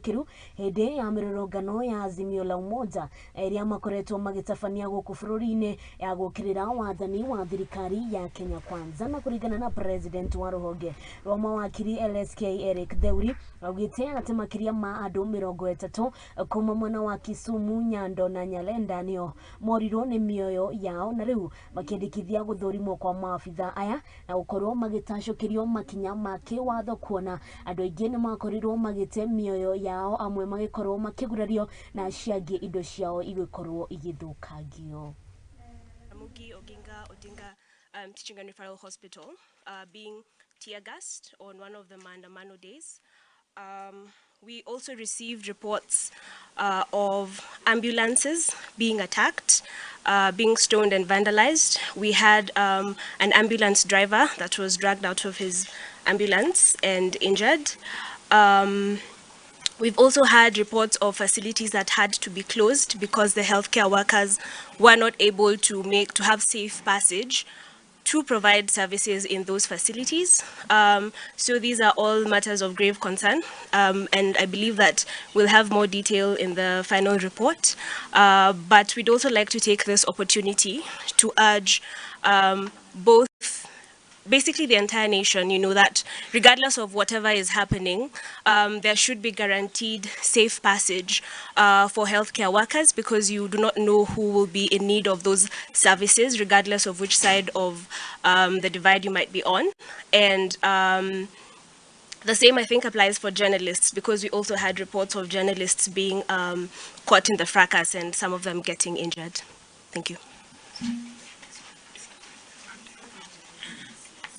kiru hede yamirurungano ya Azimio la Umoja iria makoretwo magitabania guku bururu-ini ya gukirira wathani wa thirikari ya Kenya Kwanza. Na kuringana na president wa Ruhonge rwa mawakiri LSK Eric Theuri augite ati makiria ma andu 30 kuma mwena wa Kisumu, Nyando na Nyalenda nio morirwo ni mioyo yao, na riu makiendekithia guthurimwo kwa maabitha aya na gukorwo magitacokerio makinya ma kiwatho kuona andu aingi ni makorirwo magite mioyo yao, amwe magikorwo makigurario na ciangi indo ciao igikorwo igithukangio. Teaching and Referral Hospital being tear gassed on one of the Maandamano days. We also received reports of ambulances being attacked, being stoned and vandalized. We had an ambulance driver that was dragged out of his ambulance and injured. We've also had reports of facilities that had to be closed because the healthcare workers were not able to have safe passage to provide services in those facilities. So these are all matters of grave concern, and I believe that we'll have more detail in the final report. But we'd also like to take this opportunity to urge basically the entire nation, that regardless of whatever is happening, there should be guaranteed safe passage for healthcare workers, because you do not know who will be in need of those services, regardless of which side of the divide you might be on. And the same, I think, applies for journalists, because we also had reports of journalists being caught in the fracas and some of them getting injured. Thank you.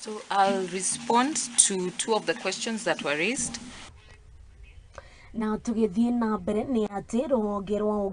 So I'll respond to two of the questions that were raised. Na tugithie na mbere ni ati Ruhonge rwa